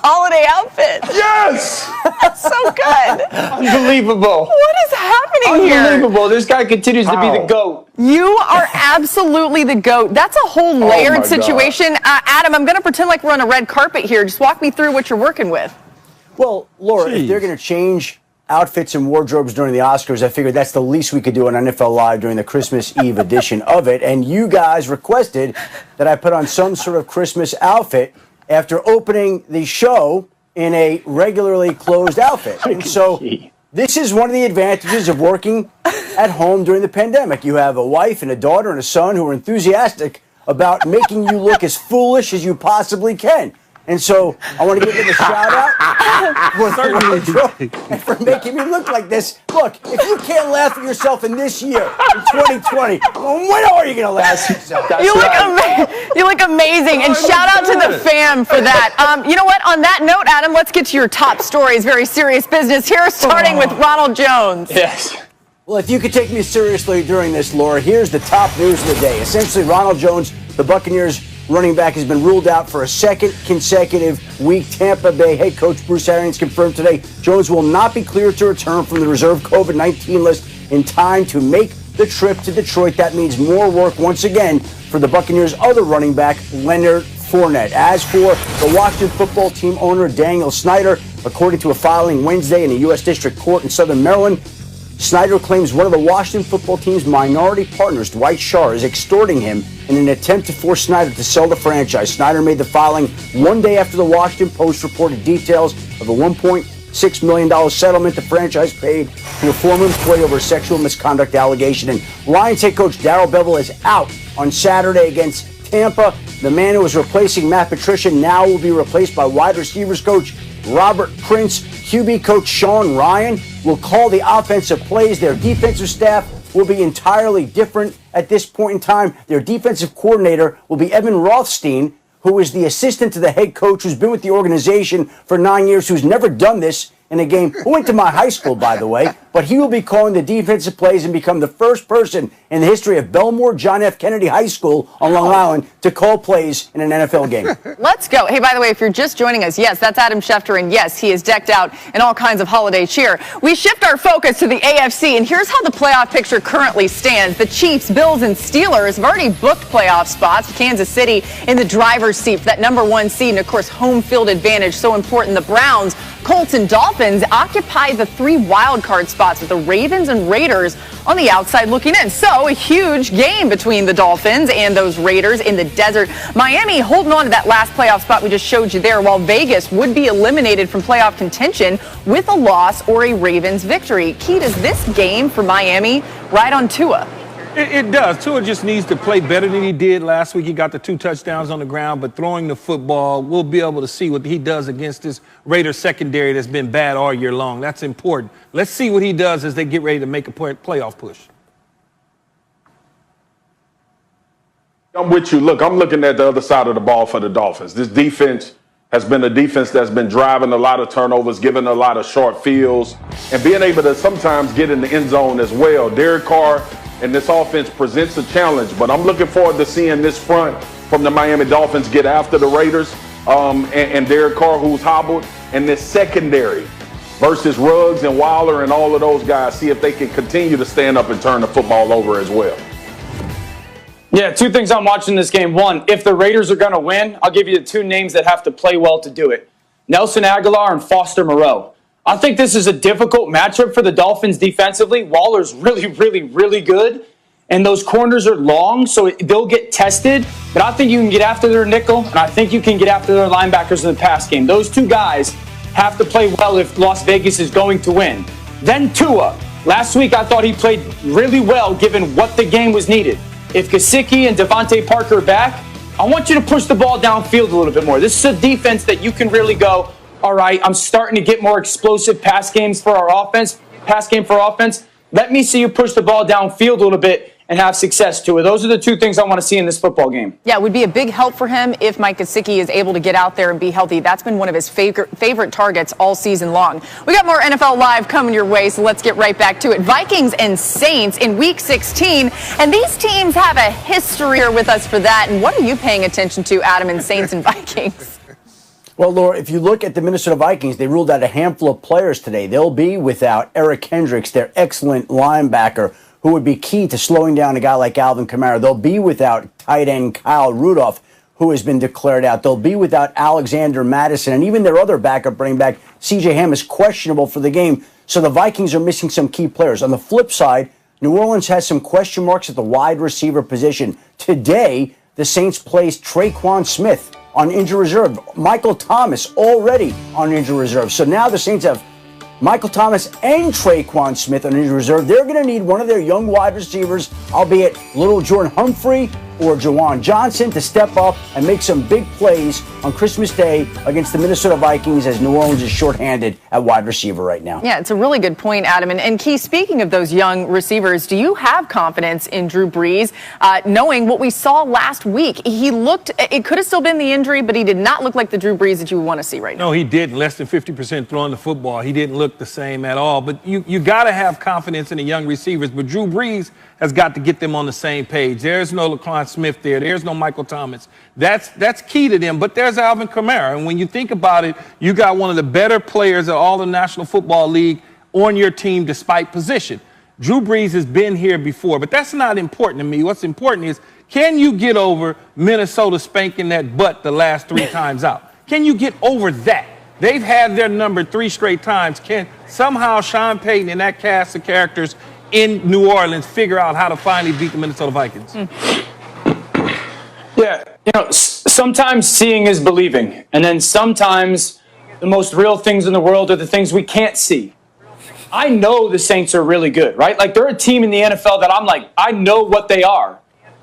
holiday outfit. Yes! That's so good. Unbelievable. What is happening here? Unbelievable. This guy continues to be the GOAT. You are absolutely the GOAT. That's a whole layered situation. Adam, I'm going to pretend like we're on a red carpet here. Just walk me through what you're working with. Well, Laura, if they're going to change outfits and wardrobes during the Oscars, I figured that's the least we could do on NFL Live during the Christmas Eve edition of it. And you guys requested that I put on some sort of Christmas outfit after opening the show in a regularly closed outfit. And so this is one of the advantages of working at home during the pandemic. You have a wife and a daughter and a son who are enthusiastic about making you look as foolish as you possibly can. And so I want to give them a shout out for making me look like this. Look, if you can't laugh at yourself in this year, in 2020, well, when are you going to laugh at yourself? You look amazing. And shout out to the fam for that. You know what? On that note, Adam, let's get to your top stories. Very serious business here, starting with Ronald Jones. Yes. Well, if you could take me seriously during this, Laura, here's the top news of the day. Essentially, Ronald Jones, the Buccaneers running back, has been ruled out for a second consecutive week. Tampa Bay head coach Bruce Arians confirmed today Jones will not be cleared to return from the reserve COVID-19 list in time to make the trip to Detroit. That means more work once again for the Buccaneers' other running back, Leonard Fournette. As for the Washington football team owner, Daniel Snyder, according to a filing Wednesday in a U.S. District Court in Southern Maryland, Snyder claims one of the Washington football team's minority partners, Dwight Schar, is extorting him in an attempt to force Snyder to sell the franchise. Snyder made the filing one day after the Washington Post reported details of a $1.6 million settlement the franchise paid to a former employee over a sexual misconduct allegation. And Lions head coach Darrell Bevell is out on Saturday against Tampa. The man who was replacing Matt Patricia now will be replaced by wide receivers coach Robert Prince. QB coach Sean Ryan will call the offensive plays. Their defensive staff will be entirely different at this point in time. Their defensive coordinator will be Evan Rothstein, who is the assistant to the head coach, who's been with the organization for 9 years, who's never done this in a game, who went to my high school, by the way, but he will be calling the defensive plays and become the first person in the history of Belmore John F. Kennedy High School on Long Island to call plays in an NFL game. Let's go. Hey, by the way, if you're just joining us, yes, that's Adam Schefter, and yes, he is decked out in all kinds of holiday cheer. We shift our focus to the AFC, and here's how the playoff picture currently stands. The Chiefs, Bills, and Steelers have already booked playoff spots. Kansas City in the driver's seat for that #1 seed, and of course, home field advantage, so important. The Browns, Colts, and Dolphins occupy the 3 wild card spots with the Ravens and Raiders on the outside looking in. So a huge game between the Dolphins and those Raiders in the desert. Miami holding on to that last playoff spot we just showed you there, while Vegas would be eliminated from playoff contention with a loss or a Ravens victory. Key, does this game for Miami ride on Tua? It does. Tua just needs to play better than he did last week. He got the 2 touchdowns on the ground, but throwing the football, we'll be able to see what he does against this Raiders secondary that's been bad all year long. That's important. Let's see what he does as they get ready to make a playoff push. I'm with you. Look, I'm looking at the other side of the ball for the Dolphins. This defense has been a defense that's been driving a lot of turnovers, giving a lot of short fields, and being able to sometimes get in the end zone as well. Derek Carr and this offense presents a challenge, but I'm looking forward to seeing this front from the Miami Dolphins get after the Raiders and Derek Carr, who's hobbled, and this secondary versus Ruggs and Waller and all of those guys, see if they can continue to stand up and turn the football over as well. Yeah, 2 things I'm watching this game. 1, if the Raiders are going to win, I'll give you the 2 names that have to play well to do it. Nelson Aguilar and Foster Moreau. I think this is a difficult matchup for the Dolphins defensively. Waller's really good, and those corners are long, so they'll get tested. But I think you can get after their nickel, and I think you can get after their linebackers in the pass game. Those 2 guys have to play well if Las Vegas is going to win. Then Tua. Last week, I thought he played really well given what the game was needed. If Gesicki and Devontae Parker are back, I want you to push the ball downfield a little bit more. This is a defense that you can really go, all right, I'm starting to get more explosive pass game for offense. Let me see you push the ball downfield a little bit and have success to it. Those are the 2 things I want to see in this football game. Yeah, it would be a big help for him if Mike Gesicki is able to get out there and be healthy. That's been one of his favorite targets all season long. We got more NFL Live coming your way, so let's get right back to it. Vikings and Saints in Week 16, and these teams have a history with us for that. And what are you paying attention to, Adam, in Saints and Vikings? Well, Laura, if you look at the Minnesota Vikings, they ruled out a handful of players today. They'll be without Eric Hendricks, their excellent linebacker, who would be key to slowing down a guy like Alvin Kamara. They'll be without tight end Kyle Rudolph, who has been declared out. They'll be without Alexander Madison, and even their other backup running back, C.J. Ham, is questionable for the game. So the Vikings are missing some key players. On the flip side, New Orleans has some question marks at the wide receiver position. Today, the Saints placed Traquan Smith on injured reserve. Michael Thomas already on injured reserve. So now the Saints have Michael Thomas and Traquan Smith on injured reserve. They're going to need one of their young wide receivers, albeit little Jordan Humphrey or Jawan Johnson, to step up and make some big plays on Christmas Day against the Minnesota Vikings, as New Orleans is shorthanded at wide receiver right now. Yeah, it's a really good point, Adam. And Key, speaking of those young receivers, do you have confidence in Drew Brees, knowing what we saw last week? He looked, it could have still been the injury, but he did not look like the Drew Brees that you want to see right now. No, he didn't. Less than 50% throwing the football. He didn't look the same at all. But you got to have confidence in the young receivers. But Drew Brees has got to get them on the same page. There's no Laquan Smith there. There's no Michael Thomas. That's key to them. But there's Alvin Kamara. And when you think about it, you got one of the better players of all the National Football League on your team despite position. Drew Brees has been here before, but that's not important to me. What's important is, can you get over Minnesota spanking that butt the last 3 times out? Can you get over that? They've had their number 3 straight times. Can somehow Sean Payton and that cast of characters in New Orleans figure out how to finally beat the Minnesota Vikings? Yeah, sometimes seeing is believing. And then sometimes the most real things in the world are the things we can't see. I know the Saints are really good, right? Like, they're a team in the NFL that I'm like, I know what they are.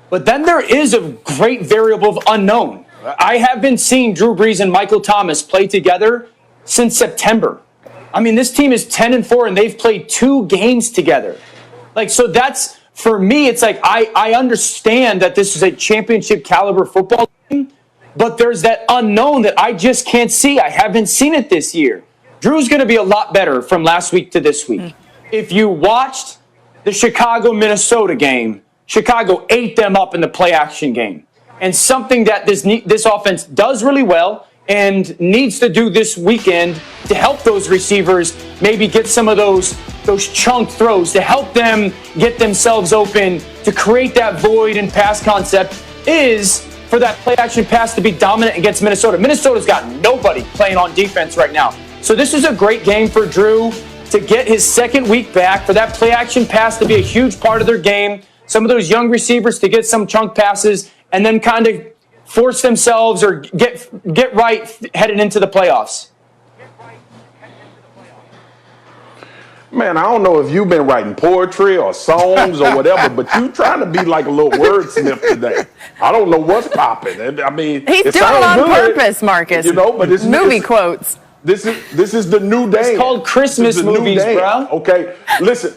But then there is a great variable of unknown. I have been seeing Drew Brees and Michael Thomas play together since September. I mean, this team is 10-4, and they've played 2 games together. Like, so that's, for me, it's like, I understand that this is a championship caliber football team, but there's that unknown that I just can't see. I haven't seen it this year. Drew's going to be a lot better from last week to this week. If you watched the Chicago-Minnesota game, Chicago ate them up in the play-action game. And something that this offense does really well and needs to do this weekend to help those receivers maybe get some of those chunk throws, to help them get themselves open, to create that void and pass concept, is for that play-action pass to be dominant against Minnesota. Minnesota's got nobody playing on defense right now. So this is a great game for Drew to get his second week back, for that play-action pass to be a huge part of their game, some of those young receivers to get some chunk passes, and then kind of force themselves or get right headed into the playoffs. Man, I don't know if you've been writing poetry or songs or whatever, but you trying to be like a little wordsmith today. I don't know what's popping. I mean, he's it doing it on good, purpose, Marcus. But it's movie quotes. This is the new day. It's called Christmas movies, bro. Okay, listen.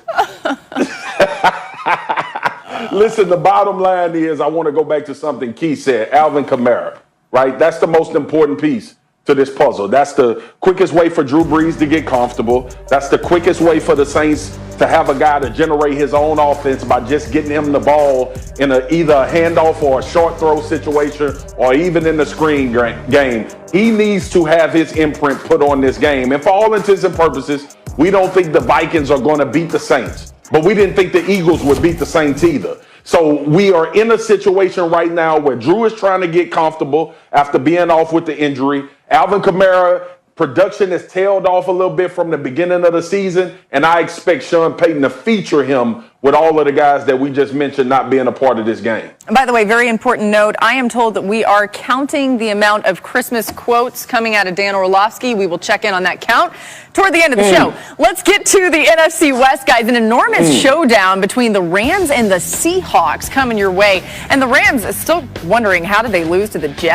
Listen, the bottom line is, I want to go back to something Keith said, Alvin Kamara, right? That's the most important piece to this puzzle. That's the quickest way for Drew Brees to get comfortable. That's the quickest way for the Saints to have a guy to generate his own offense by just getting him the ball in either a handoff or a short throw situation, or even in the screen game. He needs to have his imprint put on this game. And for all intents and purposes, we don't think the Vikings are going to beat the Saints. But we didn't think the Eagles would beat the Saints either. So we are in a situation right now where Drew is trying to get comfortable after being off with the injury. Alvin Kamara, production has tailed off a little bit from the beginning of the season, and I expect Sean Payton to feature him with all of the guys that we just mentioned not being a part of this game. By the way, very important note, I am told that we are counting the amount of Christmas quotes coming out of Dan Orlovsky. We will check in on that count toward the end of the show. Let's get to the NFC West, guys. An enormous showdown between the Rams and the Seahawks coming your way. And the Rams are still wondering, how did they lose to the Jets?